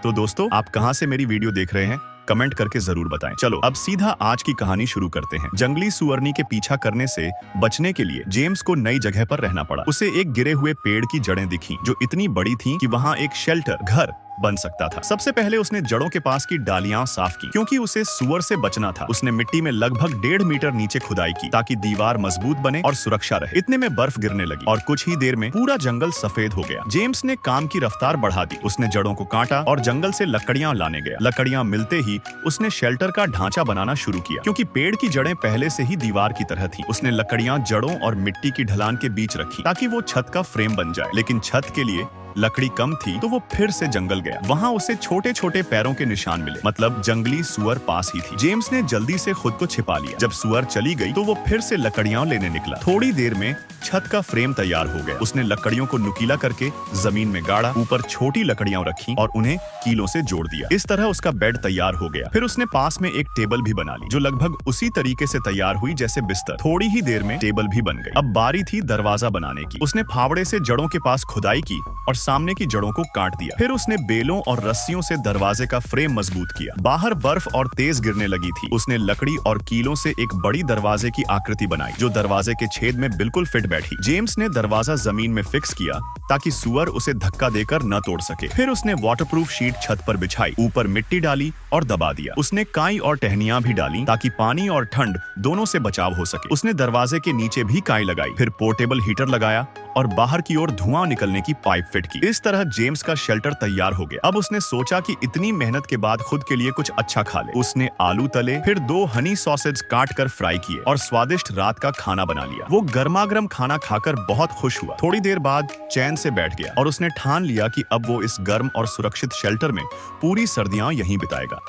तो दोस्तों, आप कहां से मेरी वीडियो देख रहे हैं कमेंट करके जरूर बताएं। चलो अब सीधा आज की कहानी शुरू करते हैं। जंगली सुअरनी के पीछा करने से बचने के लिए जेम्स को नई जगह पर रहना पड़ा। उसे एक गिरे हुए पेड़ की जड़ें दिखी जो इतनी बड़ी थी कि वहां एक शेल्टर घर बन सकता था। सबसे पहले उसने जड़ों के पास की डालियां साफ की क्योंकि उसे सुअर से बचना था। उसने मिट्टी में लगभग 1.5 मीटर नीचे खुदाई की ताकि दीवार मजबूत बने और सुरक्षा रहे। इतने में बर्फ गिरने लगी और कुछ ही देर में पूरा जंगल सफेद हो गया। जेम्स ने काम की रफ्तार बढ़ा दी। उसने जड़ों को काटा और जंगल से लकड़ियां लाने गया। लकड़ियां मिलते ही उसने शेल्टर का ढांचा बनाना शुरू किया क्योंकि पेड़ की जड़ें पहले से ही दीवार की तरह थी। उसने लकड़ियां जड़ों और मिट्टी की ढलान के बीच रखी ताकि वो छत का फ्रेम बन जाए। लेकिन छत के लिए लकड़ी कम थी तो वो फिर से जंगल गया। वहां उसे छोटे छोटे पैरों के निशान मिले, मतलब जंगली सुअर पास ही थी। जेम्स ने जल्दी से खुद को छिपा लिया। जब सुअर चली गई तो वो फिर से लकड़ियां लेने निकला। थोड़ी देर में छत का फ्रेम तैयार हो गया। उसने लकड़ियों को नुकीला करके जमीन में गाड़ा, ऊपर छोटी लकड़ियां रखी और उन्हें कीलों से जोड़ दिया। इस तरह उसका बेड तैयार हो गया। फिर उसने पास में एक टेबल भी बना ली जो लगभग उसी तरीके से तैयार हुई जैसे बिस्तर। थोड़ी ही देर में टेबल भी बन गई। अब बारी थी दरवाजा बनाने की। उसने फावड़े से जड़ों के पास खुदाई की और सामने की जड़ों को काट दिया। फिर उसने बेलों और रस्सियों से दरवाजे का फ्रेम मजबूत किया। बाहर बर्फ और तेज गिरने लगी थी। उसने लकड़ी और कीलों से एक बड़ी दरवाजे की आकृति बनाई जो दरवाजे के छेद में बिल्कुल फिट बैठी। जेम्स ने दरवाजा जमीन में फिक्स किया ताकि सुअर उसे धक्का देकर न तोड़ सके। फिर उसने वाटरप्रूफ शीट छत पर बिछाई, ऊपर मिट्टी डाली और दबा दिया। उसने काई और टहनियां भी डाली ताकि पानी और ठंड दोनों से बचाव हो सके। उसने दरवाजे के नीचे भी काई लगाई, फिर पोर्टेबल हीटर लगाया और बाहर की ओर धुआं निकलने की पाइप फिट की। इस तरह जेम्स का शेल्टर तैयार हो गया। अब उसने सोचा कि इतनी मेहनत के बाद खुद के लिए कुछ अच्छा खा ले। उसने आलू तले, फिर 2 हनी सॉसेज काट कर फ्राई किए और स्वादिष्ट रात का खाना बना लिया। वो गर्मागर्म खाना खाकर बहुत खुश हुआ। थोड़ी देर बाद चैन से बैठ गया और उसने ठान लिया कि अब वो इस गर्म और सुरक्षित शेल्टर में पूरी सर्दियां यहीं बिताएगा।